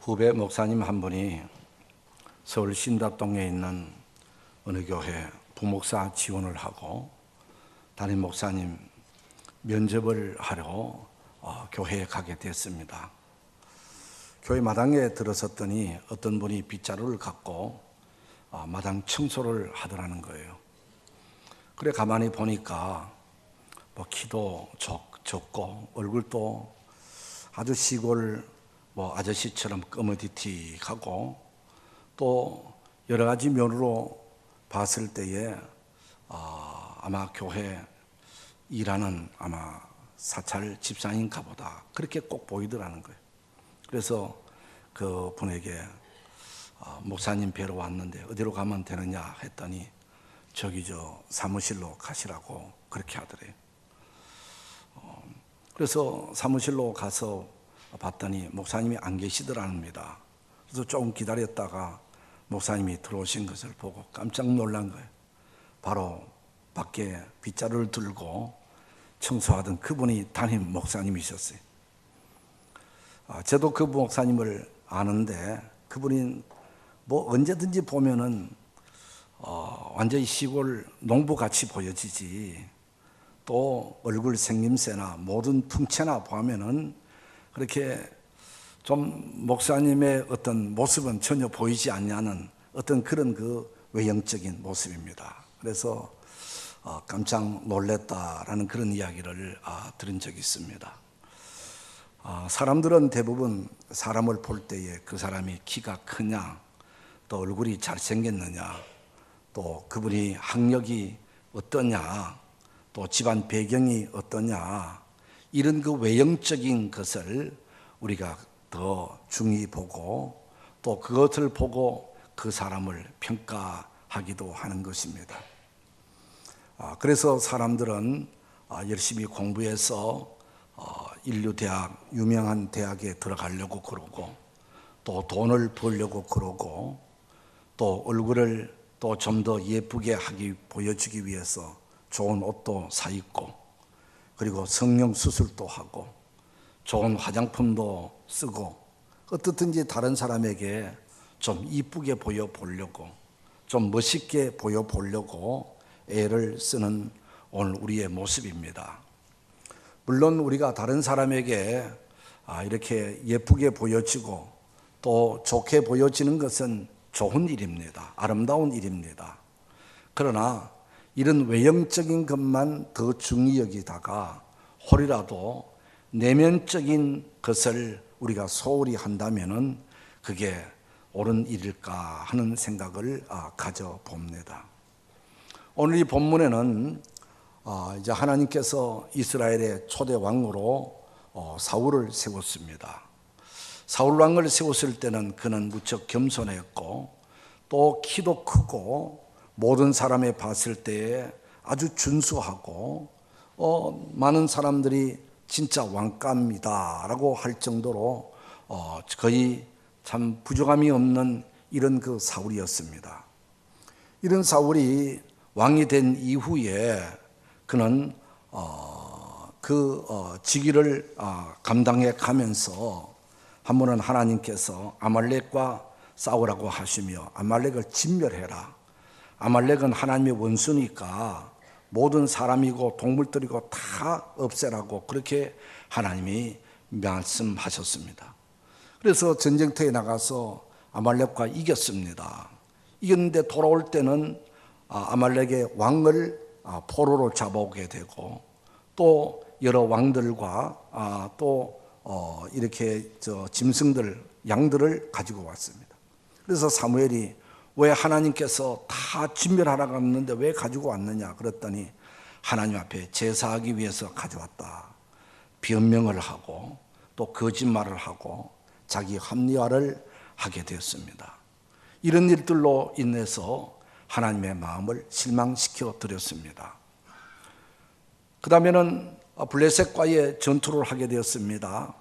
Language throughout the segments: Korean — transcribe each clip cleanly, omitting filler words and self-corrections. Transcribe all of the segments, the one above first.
후배 목사님 한 분이 서울 신답동에 있는 어느 교회 부목사 지원을 하고 담임 목사님 면접을 하러 교회에 가게 됐습니다. 교회 마당에 들어섰더니 어떤 분이 빗자루를 갖고 마당 청소를 하더라는 거예요. 그래 가만히 보니까 키도 적고 얼굴도 아주 시골 아저씨처럼 꺼머디틱하고 또 여러 가지 면으로 봤을 때에 아마 교회 일하는 아마 사찰 집사인가 보다 그렇게 꼭 보이더라는 거예요. 그래서 그 분에게 목사님 뵈러 왔는데 어디로 가면 되느냐 했더니 저기 사무실로 가시라고 그렇게 하더래요. 그래서 사무실로 가서 봤더니 목사님이 안 계시더랍니다. 그래서 조금 기다렸다가 목사님이 들어오신 것을 보고 깜짝 놀란 거예요. 바로 밖에 빗자루를 들고 청소하던 그분이 담임 목사님이셨어요. 저도 그 목사님을 아는데 그분이 언제든지 보면은 완전히 시골 농부같이 보여지지 또 얼굴 생김새나 모든 풍채나 보면은 그렇게 좀 목사님의 어떤 모습은 전혀 보이지 않냐는 어떤 그런 그 외형적인 모습입니다. 그래서 깜짝 놀랐다라는 그런 이야기를 들은 적이 있습니다. 사람들은 대부분 사람을 볼 때에 그 사람이 키가 크냐, 또 얼굴이 잘생겼느냐, 또 그분이 학력이 어떠냐, 또 집안 배경이 어떠냐, 이런 그 외형적인 것을 우리가 더 중히 보고 또 그것을 보고 그 사람을 평가하기도 하는 것입니다. 그래서 사람들은 열심히 공부해서 인류대학, 유명한 대학에 들어가려고 그러고 또 돈을 벌려고 그러고 또 얼굴을 또 좀 더 예쁘게 보여주기 위해서 좋은 옷도 사 입고 그리고 성형 수술도 하고 좋은 화장품도 쓰고 어떻든지 다른 사람에게 좀 이쁘게 보여 보려고 좀 멋있게 보여 보려고 애를 쓰는 오늘 우리의 모습입니다. 물론 우리가 다른 사람에게 이렇게 예쁘게 보여지고 또 좋게 보여지는 것은 좋은 일입니다. 아름다운 일입니다. 그러나 이런 외형적인 것만 더 중히 여기다가 혹이라도 내면적인 것을 우리가 소홀히 한다면은 그게 옳은 일일까 하는 생각을 가져봅니다. 오늘 이 본문에는 이제 하나님께서 이스라엘의 초대 왕으로 사울을 세웠습니다. 사울 왕을 세웠을 때는 그는 무척 겸손했고 또 키도 크고 모든 사람이 봤을 때에 아주 준수하고 많은 사람들이 진짜 왕감이다 라고 할 정도로 거의 참 부족함이 없는 이런 그 사울이었습니다. 이런 사울이 왕이 된 이후에 그는 직위를 감당해 가면서 한 번은 하나님께서 아말렉과 싸우라고 하시며 아말렉을 진멸해라. 아말렉은 하나님의 원수니까 모든 사람이고 동물들이고 다 없애라고 그렇게 하나님이 말씀하셨습니다. 그래서 전쟁터에 나가서 아말렉과 이겼습니다. 이겼는데 돌아올 때는 아말렉의 왕을 포로로 잡아오게 되고 또 여러 왕들과 또 이렇게 짐승들, 양들을 가지고 왔습니다. 그래서 사무엘이 왜 하나님께서 다 진멸하라고 했는데 왜 가지고 왔느냐 그랬더니 하나님 앞에 제사하기 위해서 가져왔다. 변명을 하고 또 거짓말을 하고 자기 합리화를 하게 되었습니다. 이런 일들로 인해서 하나님의 마음을 실망시켜 드렸습니다. 그 다음에는 블레셋과의 전투를 하게 되었습니다.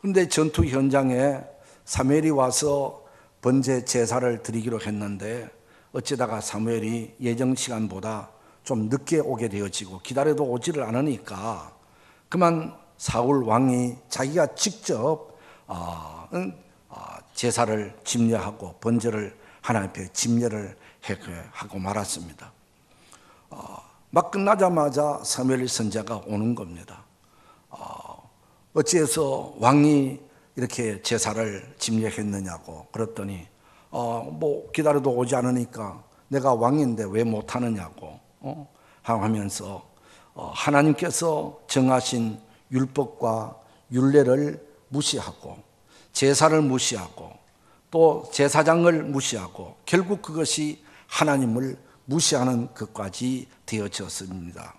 그런데 전투 현장에 사무엘이 와서 번제 제사를 드리기로 했는데 어쩌다가 사무엘이 예정 시간보다 좀 늦게 오게 되어지고 기다려도 오지를 않으니까 그만 사울 왕이 자기가 직접 제사를 집례하고 번제를 하나님 앞에 집례를 하고 말았습니다. 막 끝나자마자 사무엘 선지자가 오는 겁니다. 어찌해서 왕이 이렇게 제사를 집례했느냐고 그랬더니 뭐 기다려도 오지 않으니까 내가 왕인데 왜 못하느냐고 하면서 하나님께서 정하신 율법과 율례를 무시하고 제사를 무시하고 또 제사장을 무시하고 결국 그것이 하나님을 무시하는 것까지 되어졌습니다.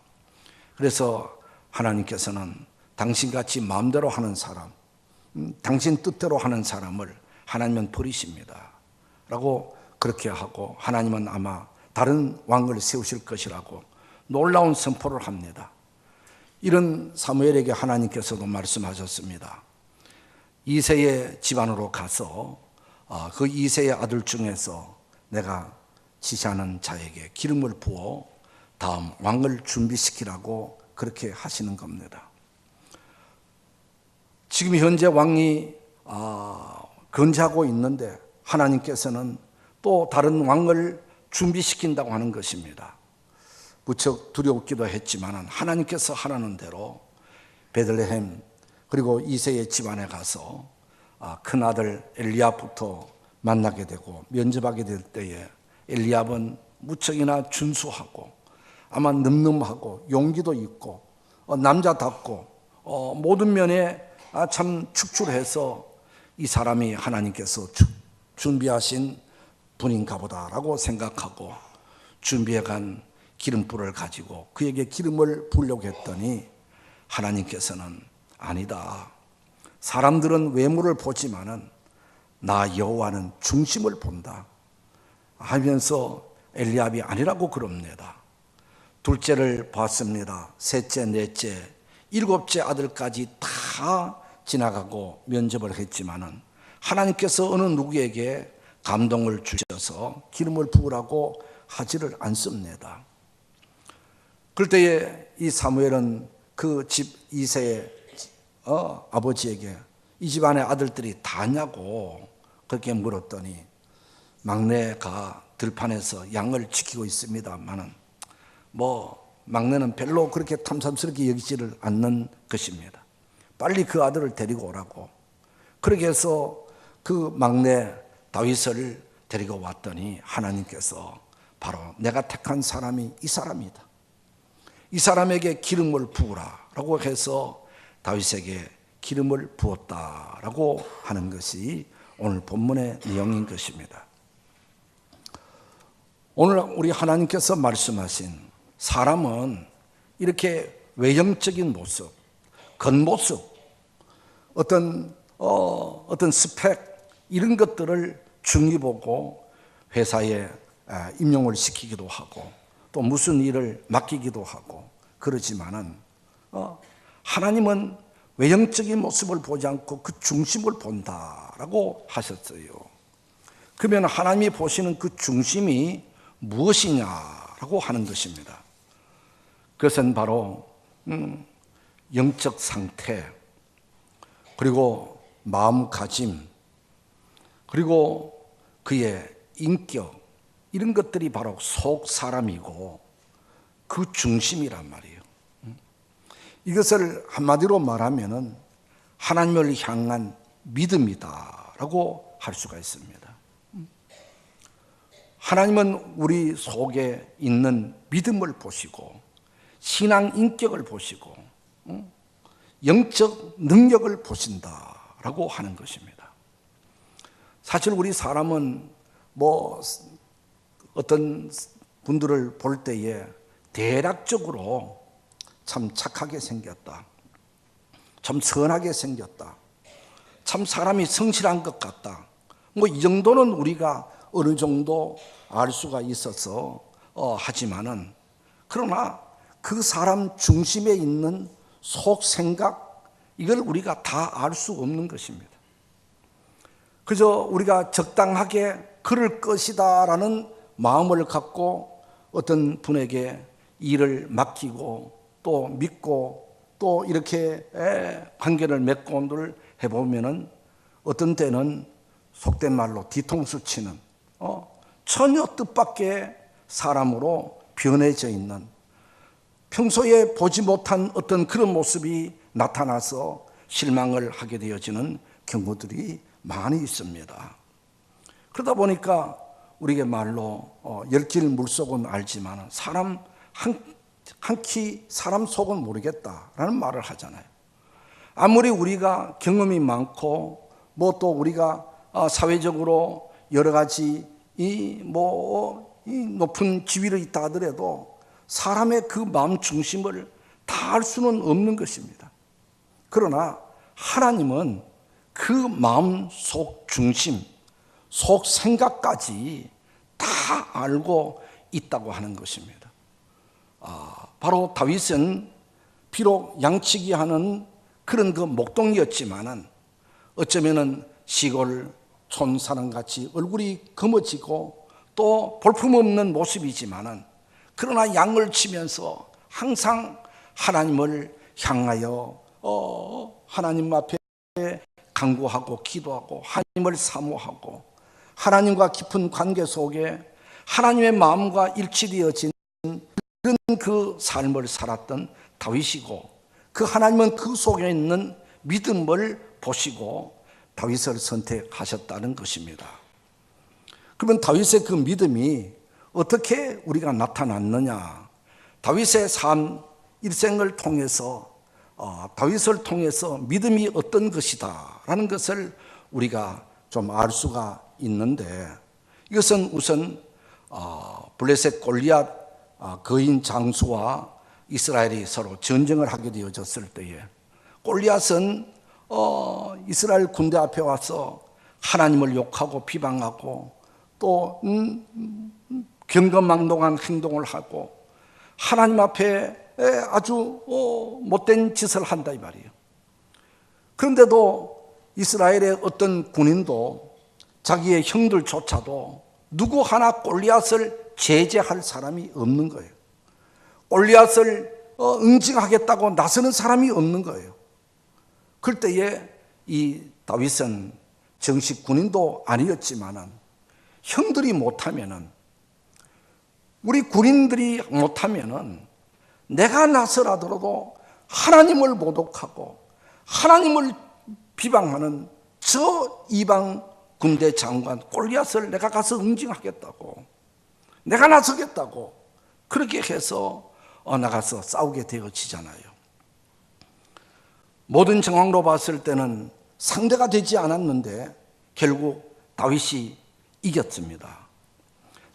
그래서 하나님께서는 당신같이 마음대로 하는 사람, 당신 뜻대로 하는 사람을 하나님은 버리십니다 라고 그렇게 하고 하나님은 아마 다른 왕을 세우실 것이라고 놀라운 선포를 합니다. 이런 사무엘에게 하나님께서도 말씀하셨습니다. 이새의 집안으로 가서 그 이새의 아들 중에서 내가 지시하는 자에게 기름을 부어 다음 왕을 준비시키라고 그렇게 하시는 겁니다. 지금 현재 왕이 건재하고 있는데 하나님께서는 또 다른 왕을 준비시킨다고 하는 것입니다. 무척 두렵기도 했지만 하나님께서 하라는 대로 베들레헴 그리고 이새의 집안에 가서 큰아들 엘리압부터 만나게 되고 면접하게 될 때에 엘리압은 무척이나 준수하고 아마 늠름하고 용기도 있고 남자답고 모든 면에 참 축출해서 이 사람이 하나님께서 준비하신 분인가 보다라고 생각하고 준비해간 기름불을 가지고 그에게 기름을 부으려고 했더니 하나님께서는 아니다. 사람들은 외모를 보지만은 나 여호와는 중심을 본다 하면서 엘리압이 아니라고 그럽니다. 둘째를 봤습니다. 셋째, 넷째, 일곱째 아들까지 다 지나가고 면접을 했지만은 하나님께서 어느 누구에게 감동을 주셔서 기름을 부으라고 하지를 않습니다. 그럴 때에 이 사무엘은 그 집 이새의 아버지에게 이 집안의 아들들이 다냐고 그렇게 물었더니 막내가 들판에서 양을 지키고 있습니다만은 뭐 막내는 별로 그렇게 탐탐스럽게 여기지를 않는 것입니다. 빨리 그 아들을 데리고 오라고 그렇게 해서 그 막내 다윗을 데리고 왔더니 하나님께서 바로 내가 택한 사람이 이 사람이다. 이 사람에게 기름을 부으라라고 해서 다윗에게 기름을 부었다라고 하는 것이 오늘 본문의 내용인 것입니다. 오늘 우리 하나님께서 말씀하신 사람은 이렇게 외형적인 모습, 겉모습, 어떤 스펙 이런 것들을 중히 보고 회사에 임용을 시키기도 하고 또 무슨 일을 맡기기도 하고 그러지만은 하나님은 외형적인 모습을 보지 않고 그 중심을 본다라고 하셨어요. 그러면 하나님이 보시는 그 중심이 무엇이냐라고 하는 것입니다. 그것은 바로 영적 상태, 그리고 마음가짐, 그리고 그의 인격 이런 것들이 바로 속 사람이고 그 중심이란 말이에요. 이것을 한마디로 말하면은 하나님을 향한 믿음이다라고 할 수가 있습니다. 하나님은 우리 속에 있는 믿음을 보시고 신앙 인격을 보시고 영적 능력을 보신다라고 하는 것입니다. 사실 우리 사람은 뭐 어떤 분들을 볼 때에 대략적으로 참 착하게 생겼다, 참 선하게 생겼다, 참 사람이 성실한 것 같다, 뭐 이 정도는 우리가 어느 정도 알 수가 있어서 하지만은 그러나 그 사람 중심에 있는 속 생각 이걸 우리가 다 알 수 없는 것입니다. 그저 우리가 적당하게 그럴 것이다라는 마음을 갖고 어떤 분에게 일을 맡기고 또 믿고 또 이렇게 관계를 맺고 해보면은 어떤 때는 속된 말로 뒤통수 치는 전혀 뜻밖의 사람으로 변해져 있는, 평소에 보지 못한 어떤 그런 모습이 나타나서 실망을 하게 되어지는 경우들이 많이 있습니다. 그러다 보니까 우리에게 말로 열길 물속은 알지만 사람 한 키 사람 속은 모르겠다라는 말을 하잖아요. 아무리 우리가 경험이 많고 뭐 또 우리가 사회적으로 여러 가지 이 높은 지위를 있다 하더라도 사람의 그 마음 중심을 다 알 수는 없는 것입니다. 그러나 하나님은 그 마음 속 중심, 속 생각까지 다 알고 있다고 하는 것입니다. 바로 다윗은 비록 양치기 하는 그런 그 목동이었지만은 어쩌면은 시골 촌 사람같이 얼굴이 검어지고 또 볼품없는 모습이지만은 그러나 양을 치면서 항상 하나님을 향하여 하나님 앞에 간구하고 기도하고 하나님을 사모하고 하나님과 깊은 관계 속에 하나님의 마음과 일치되어진 그런 그 삶을 살았던 다윗이고, 그 하나님은 그 속에 있는 믿음을 보시고 다윗을 선택하셨다는 것입니다. 그러면 다윗의 그 믿음이 어떻게 우리가 나타났느냐? 다윗의 삶 일생을 통해서 다윗을 통해서 믿음이 어떤 것이다 라는 것을 우리가 좀 알 수가 있는데, 이것은 우선 블레셋 골리앗 거인 장수와 이스라엘이 서로 전쟁을 하게 되어졌을 때에 골리앗은 이스라엘 군대 앞에 와서 하나님을 욕하고 비방하고 또 경거망동한 행동을 하고 하나님 앞에 아주 못된 짓을 한다 이 말이에요. 그런데도 이스라엘의 어떤 군인도 자기의 형들조차도 누구 하나 골리앗을 제재할 사람이 없는 거예요. 골리앗을 응징하겠다고 나서는 사람이 없는 거예요. 그럴 때에 이 다윗은 정식 군인도 아니었지만은 형들이 못하면은, 우리 군인들이 못하면은 내가 나서라더라도 하나님을 모독하고 하나님을 비방하는 저 이방 군대 장관 골리앗을 내가 가서 응징하겠다고, 내가 나서겠다고 그렇게 해서 나가서 싸우게 되어지잖아요. 모든 정황으로 봤을 때는 상대가 되지 않았는데 결국 다윗이 이겼습니다.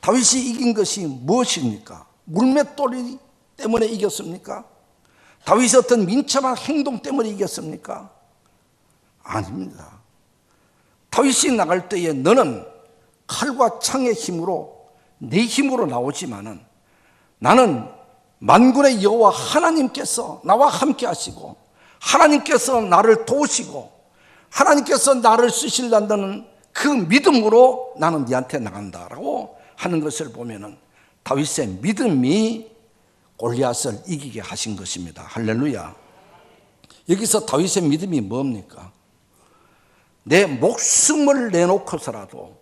다윗이 이긴 것이 무엇입니까? 물맷돌이 때문에 이겼습니까? 다윗의 어떤 민첩한 행동 때문에 이겼습니까? 아닙니다. 다윗이 나갈 때에 너는 칼과 창의 힘으로 내 힘으로 나오지만은 나는 만군의 여호와 하나님께서 나와 함께 하시고 하나님께서 나를 도우시고 하나님께서 나를 쓰실란다는 그 믿음으로 나는 네한테 나간다라고 하는 것을 보면은 다윗의 믿음이 골리앗을 이기게 하신 것입니다. 할렐루야. 여기서 다윗의 믿음이 뭡니까? 내 목숨을 내놓고서라도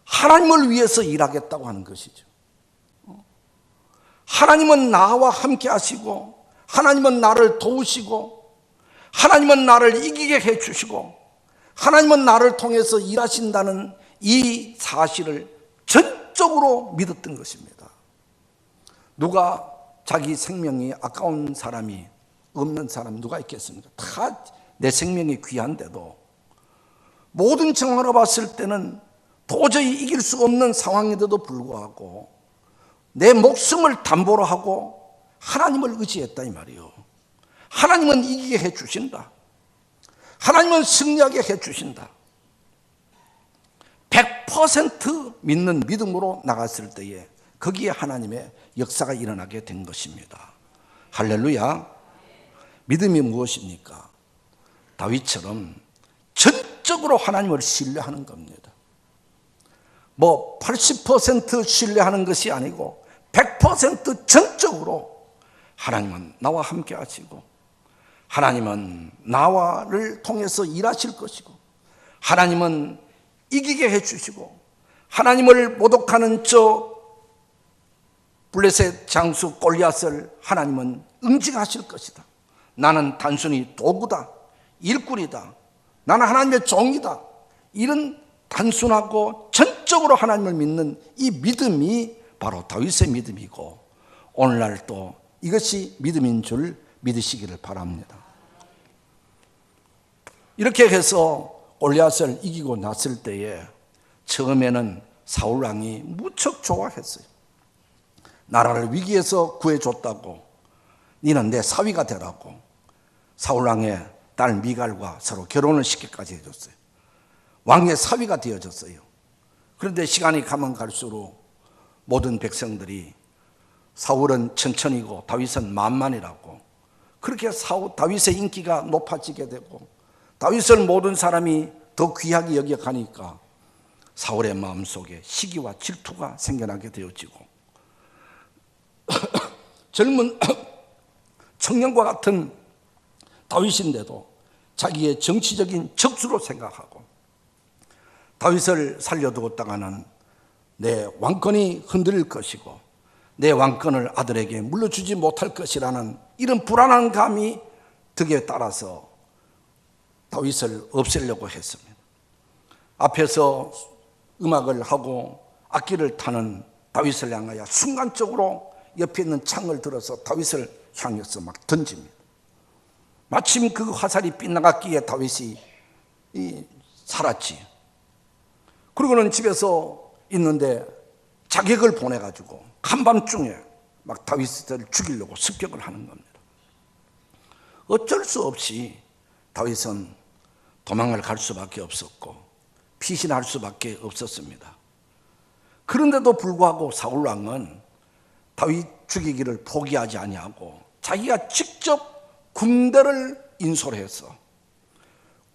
하나님을 위해서 일하겠다고 하는 것이죠. 하나님은 나와 함께 하시고 하나님은 나를 도우시고 하나님은 나를 이기게 해주시고 하나님은 나를 통해서 일하신다는 이 사실을 전적으로 믿었던 것입니다. 누가 자기 생명이 아까운 사람이 없는 사람 누가 있겠습니까? 다 내 생명이 귀한데도 모든 정황으로 봤을 때는 도저히 이길 수 없는 상황인데도 불구하고 내 목숨을 담보로 하고 하나님을 의지했다 이 말이에요. 하나님은 이기게 해주신다. 하나님은 승리하게 해주신다. 100% 믿는 믿음으로 나갔을 때에 거기에 하나님의 역사가 일어나게 된 것입니다. 할렐루야. 믿음이 무엇입니까? 다윗처럼 전적으로 하나님을 신뢰하는 겁니다. 80% 신뢰하는 것이 아니고 100% 전적으로 하나님은 나와 함께 하시고 하나님은 나를 통해서 일하실 것이고 하나님은 이기게 해주시고 하나님을 모독하는 저 블레셋 장수 골리앗을 하나님은 응징하실 것이다. 나는 단순히 도구다, 일꾼이다, 나는 하나님의 종이다, 이런 단순하고 전적으로 하나님을 믿는 이 믿음이 바로 다윗의 믿음이고, 오늘날 또 이것이 믿음인 줄 믿으시기를 바랍니다. 이렇게 해서 골리앗을 이기고 났을 때에 처음에는 사울 왕이 무척 좋아했어요. 나라를 위기에서 구해줬다고, 너는 내 사위가 되라고 사울 왕의 딸 미갈과 서로 결혼을 시키기까지 해줬어요. 왕의 사위가 되어졌어요. 그런데 시간이 가면 갈수록 모든 백성들이 사울은 천천히고 다윗은 만만이라고, 그렇게 다윗의 인기가 높아지게 되고 다윗을 모든 사람이 더 귀하게 여겨가니까 사울의 마음속에 시기와 질투가 생겨나게 되어지고 젊은 청년과 같은 다윗인데도 자기의 정치적인 적수로 생각하고, 다윗을 살려두었다가는 내 왕권이 흔들릴 것이고 내 왕권을 아들에게 물려주지 못할 것이라는 이런 불안한 감이 덕에 따라서 다윗을 없애려고 했습니다. 앞에서 음악을 하고 악기를 타는 다윗을 향하여 순간적으로 옆에 있는 창을 들어서 다윗을 향해서 막 던집니다. 마침 그 화살이 빗나갔기에 다윗이 살았지. 그러고는 집에서 있는데 자객을 보내가지고 한밤중에 막 다윗을 죽이려고 습격을 하는 겁니다. 어쩔 수 없이 다윗은 도망을 갈 수밖에 없었고 피신할 수밖에 없었습니다. 그런데도 불구하고 사울 왕은 다윗 죽이기를 포기하지 아니하고 자기가 직접 군대를 인솔해서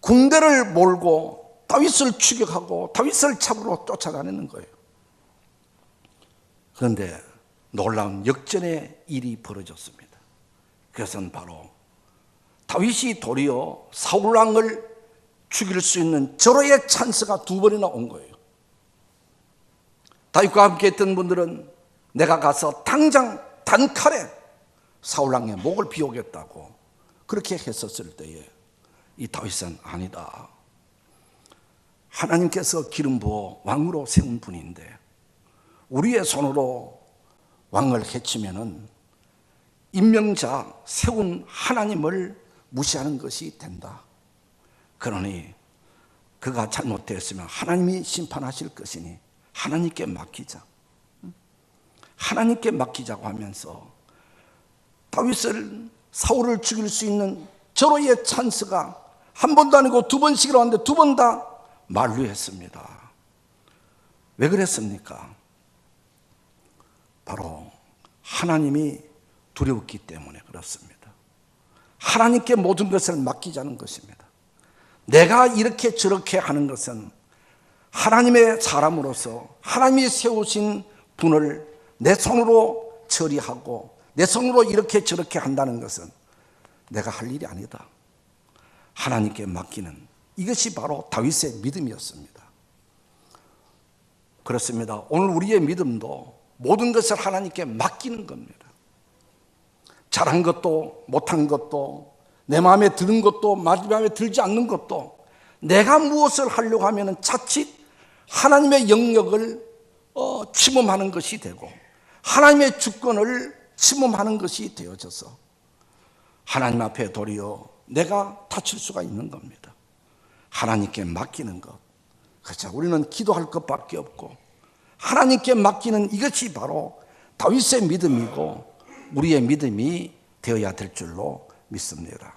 군대를 몰고 다윗을 추격하고 다윗을 잡으러 쫓아다니는 거예요. 그런데 놀라운 역전의 일이 벌어졌습니다. 그것은 바로 다윗이 도리어 사울 왕을 죽일 수 있는 절호의 찬스가 두 번이나 온 거예요. 다윗과 함께 했던 분들은 내가 가서 당장 단칼에 사울 왕의 목을 비우겠다고 그렇게 했었을 때에 이 다윗은 아니다. 하나님께서 기름 부어 왕으로 세운 분인데 우리의 손으로 왕을 해치면은 임명자 세운 하나님을 무시하는 것이 된다. 그러니 그가 잘못되었으면 하나님이 심판하실 것이니 하나님께 맡기자. 하나님께 맡기자고 하면서 다윗을 사울을 죽일 수 있는 절호의 찬스가 한 번도 아니고 두 번씩이나 왔는데 두 번 다 만류했습니다. 왜 그랬습니까? 바로 하나님이 두려웠기 때문에 그렇습니다. 하나님께 모든 것을 맡기자는 것입니다. 내가 이렇게 저렇게 하는 것은 하나님의 사람으로서 하나님이 세우신 분을 내 손으로 처리하고 내 손으로 이렇게 저렇게 한다는 것은 내가 할 일이 아니다. 하나님께 맡기는 이것이 바로 다윗의 믿음이었습니다. 그렇습니다. 오늘 우리의 믿음도 모든 것을 하나님께 맡기는 겁니다. 잘한 것도 못한 것도 내 마음에 드는 것도 마음에 들지 않는 것도 내가 무엇을 하려고 하면 자칫 하나님의 영역을 침범하는 것이 되고 하나님의 주권을 침범하는 것이 되어져서 하나님 앞에 도리어 내가 다칠 수가 있는 겁니다. 하나님께 맡기는 것, 그렇죠. 우리는 기도할 것밖에 없고 하나님께 맡기는 이것이 바로 다윗의 믿음이고 우리의 믿음이 되어야 될 줄로 믿습니다.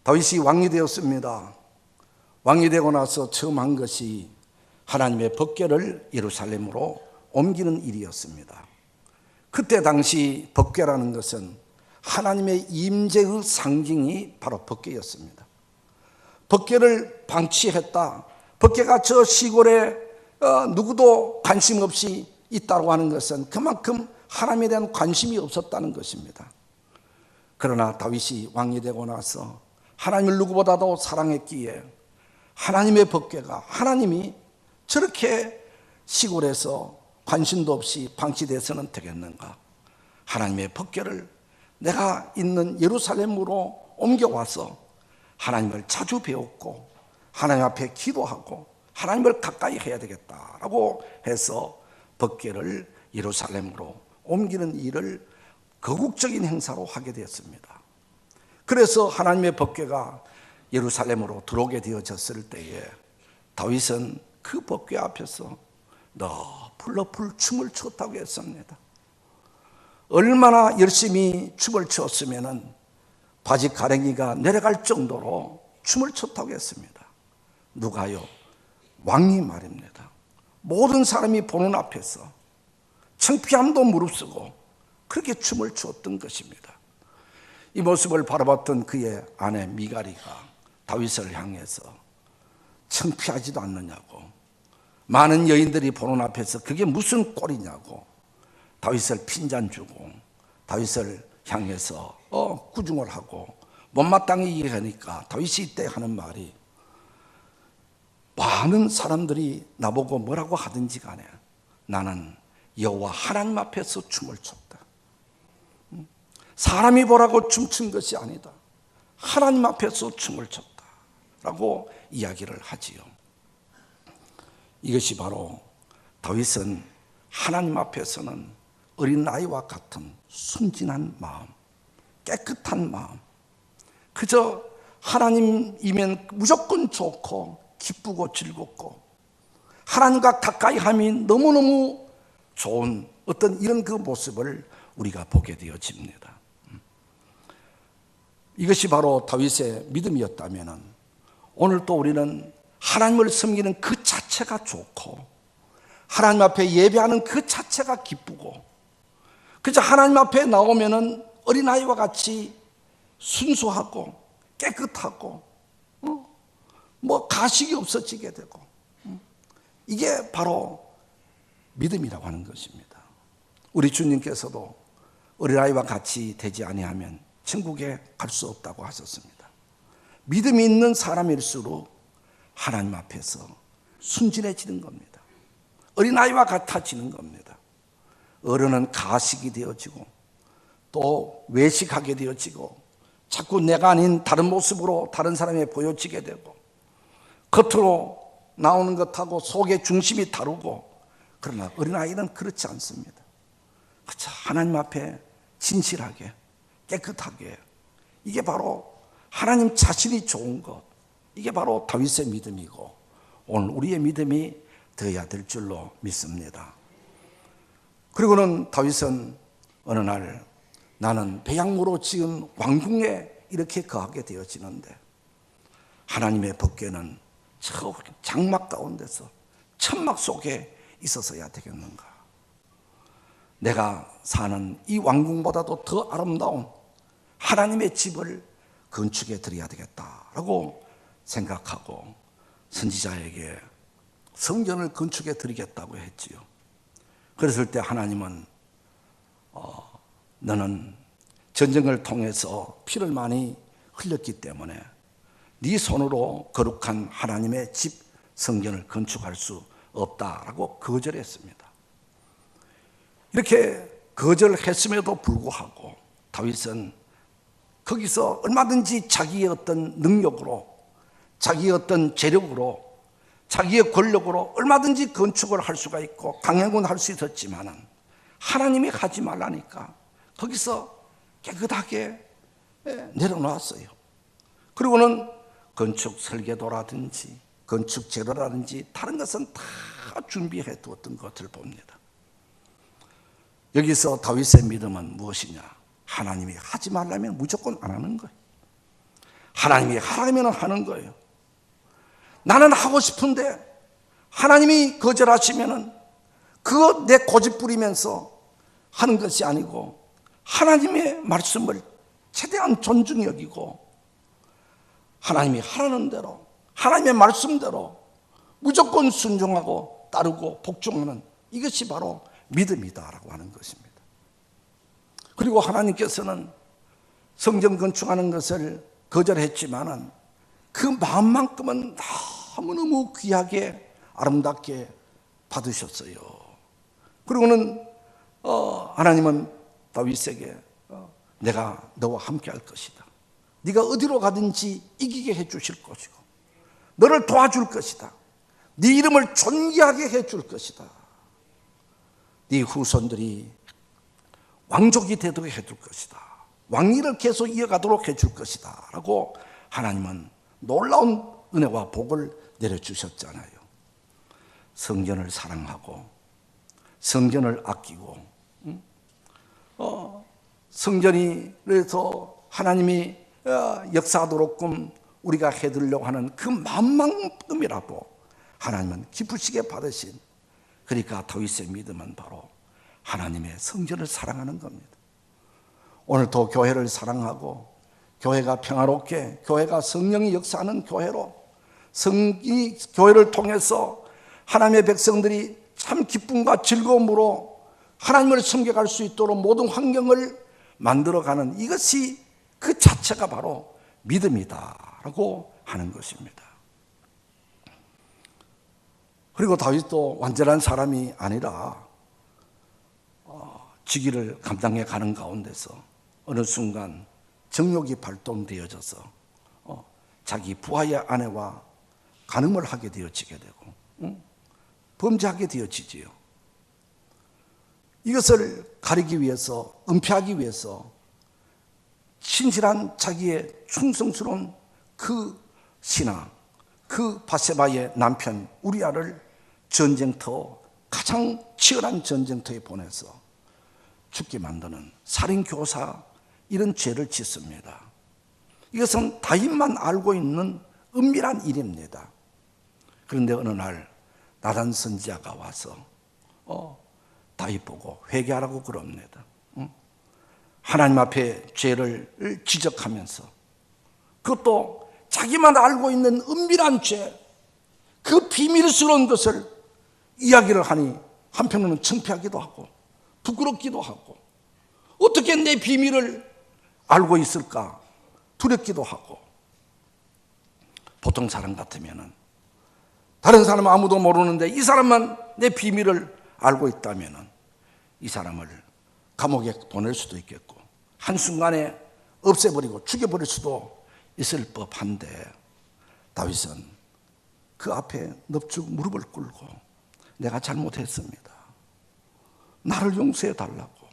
다윗이 왕이 되었습니다. 왕이 되고 나서 처음 한 것이 하나님의 법궤를 예루살렘으로 옮기는 일이었습니다. 그때 당시 법궤라는 것은 하나님의 임재의 상징이 바로 법궤였습니다. 법궤를 방치했다. 법궤가 저 시골에 누구도 관심 없이 있다고 하는 것은 그만큼 하나님에 대한 관심이 없었다는 것입니다. 그러나 다윗이 왕이 되고 나서 하나님을 누구보다도 사랑했기에 하나님의 법궤가 하나님이 저렇게 시골에서 관심도 없이 방치돼서는 되겠는가? 하나님의 법궤를 내가 있는 예루살렘으로 옮겨와서 하나님을 자주 배웠고 하나님 앞에 기도하고 하나님을 가까이 해야 되겠다라고 해서 법궤를 예루살렘으로 옮기는 일을 거국적인 행사로 하게 되었습니다. 그래서 하나님의 법궤가 예루살렘으로 들어오게 되어졌을 때에 다윗은 그 법궤 앞에서 너풀너풀 춤을 췄다고 했습니다. 얼마나 열심히 춤을 췄으면 바지 가랭이가 내려갈 정도로 춤을 췄다고 했습니다. 누가요? 왕이 말입니다. 모든 사람이 보는 앞에서 창피함도 무릅쓰고 그렇게 춤을 추었던 것입니다. 이 모습을 바라봤던 그의 아내 미갈이가 다윗을 향해서 창피하지도 않느냐고, 많은 여인들이 보는 앞에서 그게 무슨 꼴이냐고 다윗을 핀잔 주고 다윗을 향해서 꾸중을 하고 못마땅히 얘기하니까 다윗이 이때 하는 말이, 많은 사람들이 나보고 뭐라고 하든지 간에 나는 여호와 하나님 앞에서 춤을 췄다. 사람이 보라고 춤춘 것이 아니다. 하나님 앞에서 춤을 췄다 라고 이야기를 하지요. 이것이 바로 다윗은 하나님 앞에서는 어린아이와 같은 순진한 마음, 깨끗한 마음, 그저 하나님이면 무조건 좋고 기쁘고 즐겁고 하나님과 가까이 함이 너무너무 좋은 어떤 이런 그 모습을 우리가 보게 되어집니다. 이것이 바로 다윗의 믿음이었다면 오늘 또 우리는 하나님을 섬기는 그 자체가 좋고 하나님 앞에 예배하는 그 자체가 기쁘고 그저 하나님 앞에 나오면은 어린아이와 같이 순수하고 깨끗하고 뭐 가식이 없어지게 되고 이게 바로 믿음이라고 하는 것입니다. 우리 주님께서도 어린아이와 같이 되지 아니하면 천국에 갈 수 없다고 하셨습니다. 믿음이 있는 사람일수록 하나님 앞에서 순진해지는 겁니다. 어린아이와 같아지는 겁니다. 어른은 가식이 되어지고 또 외식하게 되어지고 자꾸 내가 아닌 다른 모습으로 다른 사람에 보여지게 되고 겉으로 나오는 것하고 속의 중심이 다르고, 그러나 어린아이는 그렇지 않습니다. 그렇죠. 하나님 앞에 진실하게 깨끗하게, 이게 바로 하나님 자신이 좋은 것, 이게 바로 다윗의 믿음이고 오늘 우리의 믿음이 되어야 될 줄로 믿습니다. 그리고는 다윗은 어느 날 나는 배양무로 지은 왕궁에 이렇게 거하게 되어지는데 하나님의 법궤는 저 장막 가운데서 천막 속에 있어서야 되겠는가? 내가 사는 이 왕궁보다도 더 아름다운 하나님의 집을 건축해 드려야 되겠다라고 생각하고 선지자에게 성전을 건축해 드리겠다고 했지요. 그랬을 때 하나님은 너는 전쟁을 통해서 피를 많이 흘렸기 때문에 네 손으로 거룩한 하나님의 집 성전을 건축할 수 없다라고 거절했습니다. 이렇게 거절했음에도 불구하고 다윗은 거기서 얼마든지 자기의 어떤 능력으로, 자기의 어떤 재력으로, 자기의 권력으로 얼마든지 건축을 할 수가 있고 강행군 할 수 있었지만은 하나님이 하지 말라니까 거기서 깨끗하게 내려놓았어요. 그리고는 건축 설계도라든지 건축 재료라든지 다른 것은 다 준비해 두었던 것을 봅니다. 여기서 다윗의 믿음은 무엇이냐? 하나님이 하지 말라면 무조건 안 하는 거예요. 하나님이 하라면 하는 거예요. 나는 하고 싶은데 하나님이 거절하시면은 그거 내 고집 부리면서 하는 것이 아니고 하나님의 말씀을 최대한 존중히 여기고 하나님이 하라는 대로 하나님의 말씀대로 무조건 순종하고 따르고 복종하는, 이것이 바로 믿음이다라고 하는 것입니다. 그리고 하나님께서는 성전 건축하는 것을 거절했지만은 그 마음만큼은 너무너무 귀하게 아름답게 받으셨어요. 그리고는 하나님은 다윗에게 내가 너와 함께 할 것이다. 네가 어디로 가든지 이기게 해주실 것이고 너를 도와줄 것이다. 네 이름을 존귀하게 해줄 것이다. 네 후손들이 왕족이 되도록 해줄 것이다. 왕위를 계속 이어가도록 해줄 것이다 라고 하나님은 놀라운 은혜와 복을 내려주셨잖아요. 성전을 사랑하고 성전을 아끼고 성전이 그래서 하나님이 역사하도록끔 우리가 해드리려고 하는 그 마음만큼이라도 하나님은 기쁘시게 받으신, 그러니까 다윗의 믿음은 바로 하나님의 성전을 사랑하는 겁니다. 오늘도 교회를 사랑하고 교회가 평화롭게, 교회가 성령이 역사하는 교회로, 이 교회를 통해서 하나님의 백성들이 참 기쁨과 즐거움으로 하나님을 섬겨갈 수 있도록 모든 환경을 만들어가는, 이것이 그 자체가 바로 믿음이다라고 하는 것입니다. 그리고 다윗도 완전한 사람이 아니라 직위를 감당해 가는 가운데서 어느 순간 정욕이 발동되어져서 자기 부하의 아내와 간음을 하게 되어지게 되고 범죄하게 되어지지요. 이것을 가리기 위해서, 은폐하기 위해서 신실한 자기의 충성스러운 그 신하, 그 바세바의 남편 우리아를 전쟁터, 가장 치열한 전쟁터에 보내서 죽게 만드는 살인교사, 이런 죄를 짓습니다. 이것은 다윗만 알고 있는 은밀한 일입니다. 그런데 어느 날 나단 선지자가 와서 다윗 보고 회개하라고 그럽니다. 하나님 앞에 죄를 지적하면서, 그것도 자기만 알고 있는 은밀한 죄, 그 비밀스러운 것을 이야기를 하니 한편으로는 창피하기도 하고 부끄럽기도 하고, 어떻게 내 비밀을 알고 있을까 두렵기도 하고. 보통 사람 같으면은, 다른 사람은 아무도 모르는데 이 사람만 내 비밀을 알고 있다면은 이 사람을 감옥에 보낼 수도 있겠고 한순간에 없애버리고 죽여버릴 수도 있을 법한데, 다윗은 그 앞에 넙죽 무릎을 꿇고 내가 잘못했습니다, 나를 용서해 달라고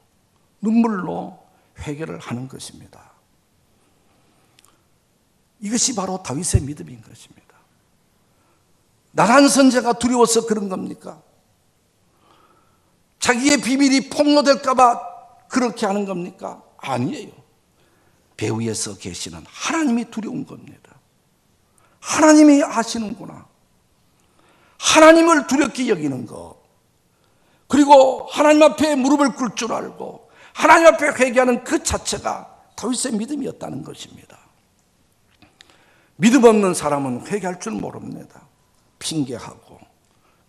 눈물로 회개를 하는 것입니다. 이것이 바로 다윗의 믿음인 것입니다. 나단 선지자가 두려워서 그런 겁니까? 자기의 비밀이 폭로될까 봐 그렇게 하는 겁니까? 아니에요. 배후에서 계시는 하나님이 두려운 겁니다. 하나님이 아시는구나, 하나님을 두렵게 여기는 것, 그리고 하나님 앞에 무릎을 꿇을 줄 알고 하나님 앞에 회개하는 그 자체가 다윗의 믿음이었다는 것입니다. 믿음 없는 사람은 회개할 줄 모릅니다. 핑계하고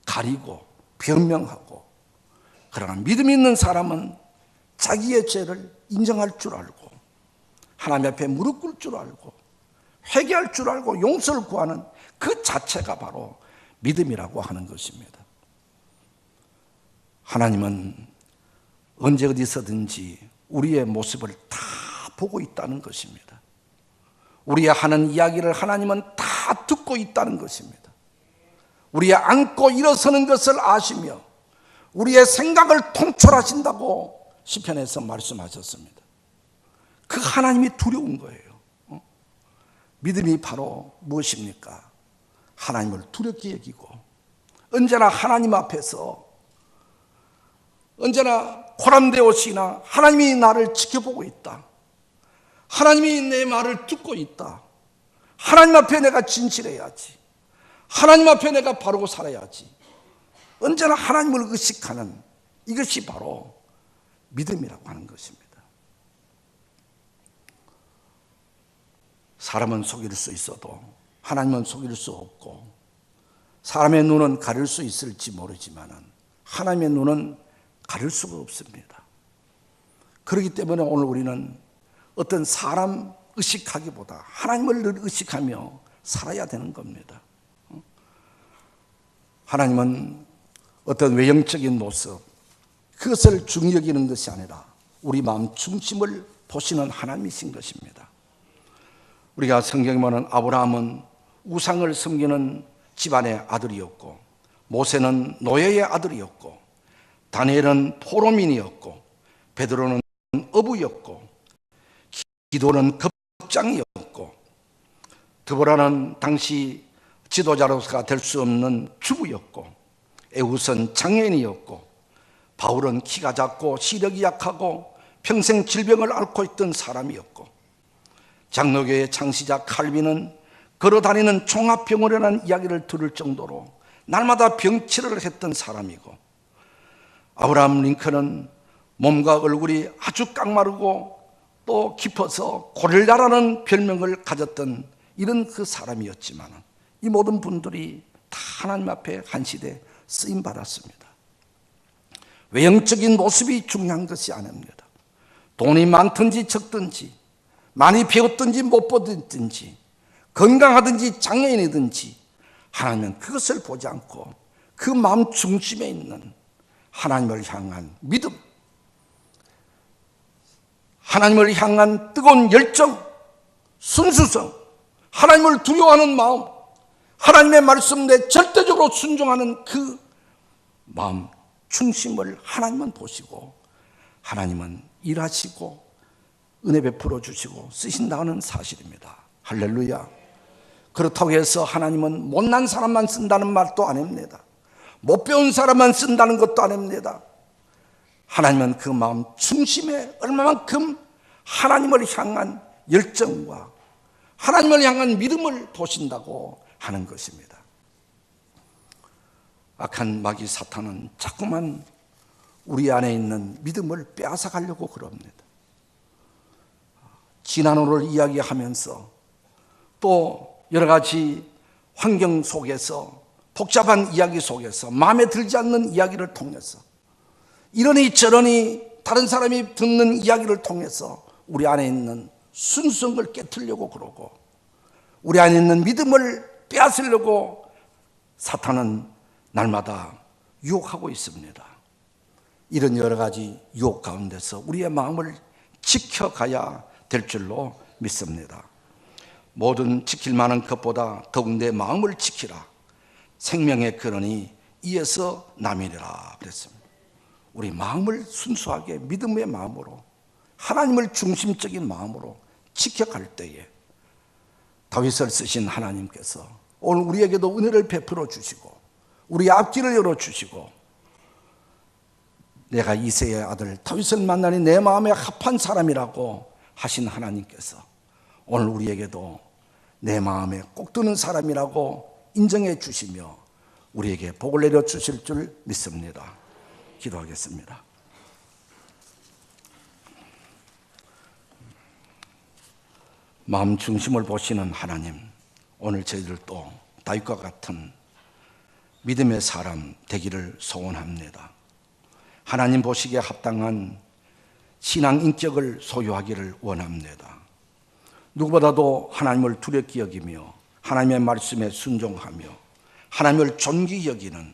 가리고 변명하고. 그러나 믿음 있는 사람은 자기의 죄를 인정할 줄 알고 하나님 앞에 무릎 꿇을 줄 알고 회개할 줄 알고 용서를 구하는 그 자체가 바로 믿음이라고 하는 것입니다. 하나님은 언제 어디서든지 우리의 모습을 다 보고 있다는 것입니다. 우리의 하는 이야기를 하나님은 다 듣고 있다는 것입니다. 우리의 앉고 일어서는 것을 아시며 우리의 생각을 통솔하신다고 시편에서 말씀하셨습니다. 그 하나님이 두려운 거예요. 믿음이 바로 무엇입니까? 하나님을 두렵게 여기고 언제나 하나님 앞에서 언제나 코람데오시나 하나님이 나를 지켜보고 있다, 하나님이 내 말을 듣고 있다, 하나님 앞에 내가 진실해야지, 하나님 앞에 내가 바르고 살아야지, 언제나 하나님을 의식하는, 이것이 바로 믿음이라고 하는 것입니다. 사람은 속일 수 있어도 하나님은 속일 수 없고, 사람의 눈은 가릴 수 있을지 모르지만 하나님의 눈은 가릴 수가 없습니다. 그렇기 때문에 오늘 우리는 어떤 사람 의식하기보다 하나님을 늘 의식하며 살아야 되는 겁니다. 하나님은 어떤 외형적인 모습, 그것을 중히 여기는 것이 아니라 우리 마음 중심을 보시는 하나님이신 것입니다. 우리가 성경에 보면 아브라함은 우상을 섬기는 집안의 아들이었고, 모세는 노예의 아들이었고, 다니엘은 포로민이었고, 베드로는 어부였고, 기도는 급장이었고, 드보라는 당시 지도자로서가 될 수 없는 주부였고, 에훗은 장애인이었고, 바울은 키가 작고 시력이 약하고 평생 질병을 앓고 있던 사람이었고, 장로교의 창시자 칼빈은 걸어다니는 종합병원이라는 이야기를 들을 정도로 날마다 병치료를 했던 사람이고, 아브라함 링컨은 몸과 얼굴이 아주 깡마르고 또 깊어서 고릴라라는 별명을 가졌던 이런 그 사람이었지만, 이 모든 분들이 다 하나님 앞에 한 시대 쓰임 받았습니다. 외형적인 모습이 중요한 것이 아닙니다. 돈이 많든지 적든지, 많이 배웠든지 못 배웠든지, 건강하든지 장애인이든지, 하나님은 그것을 보지 않고 그 마음 중심에 있는 하나님을 향한 믿음, 하나님을 향한 뜨거운 열정, 순수성, 하나님을 두려워하는 마음, 하나님의 말씀에 절대적으로 순종하는 그 마음 중심을 하나님은 보시고, 하나님은 일하시고 은혜 베풀어 주시고 쓰신다는 사실입니다. 할렐루야. 그렇다고 해서 하나님은 못난 사람만 쓴다는 말도 아닙니다. 못 배운 사람만 쓴다는 것도 아닙니다. 하나님은 그 마음 중심에 얼마만큼 하나님을 향한 열정과 하나님을 향한 믿음을 보신다고 하는 것입니다. 악한 마귀 사탄은 자꾸만 우리 안에 있는 믿음을 빼앗아 가려고 그럽니다. 지난호를 이야기하면서 또 여러 가지 환경 속에서 복잡한 이야기 속에서 마음에 들지 않는 이야기를 통해서 이러니 저러니 다른 사람이 듣는 이야기를 통해서 우리 안에 있는 순수성을 깨트리려고 그러고, 우리 안에 있는 믿음을 빼앗으려고 사탄은 날마다 유혹하고 있습니다. 이런 여러 가지 유혹 가운데서 우리의 마음을 지켜가야 될 줄로 믿습니다. 모든 지킬 만한 것보다 더욱 내 마음을 지키라. 생명의 근원이 이에서 남이니라 그랬습니다. 우리 마음을 순수하게 믿음의 마음으로, 하나님을 중심적인 마음으로 지켜갈 때에 다윗을 쓰신 하나님께서 오늘 우리에게도 은혜를 베풀어 주시고 우리 앞길을 열어주시고, 내가 이새의 아들 다윗을 만나니 내 마음에 합한 사람이라고 하신 하나님께서 오늘 우리에게도 내 마음에 꼭 드는 사람이라고 인정해 주시며 우리에게 복을 내려 주실 줄 믿습니다. 기도하겠습니다. 마음 중심을 보시는 하나님, 오늘 저희들도 다윗과 같은 믿음의 사람 되기를 소원합니다. 하나님 보시기에 합당한 신앙 인격을 소유하기를 원합니다. 누구보다도 하나님을 두렵게 여기며 하나님의 말씀에 순종하며 하나님을 존귀 여기는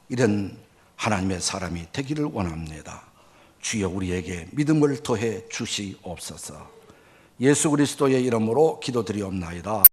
이런 하나님의 사람이 되기를 원합니다. 주여 우리에게 믿음을 더해 주시옵소서. 예수 그리스도의 이름으로 기도드리옵나이다.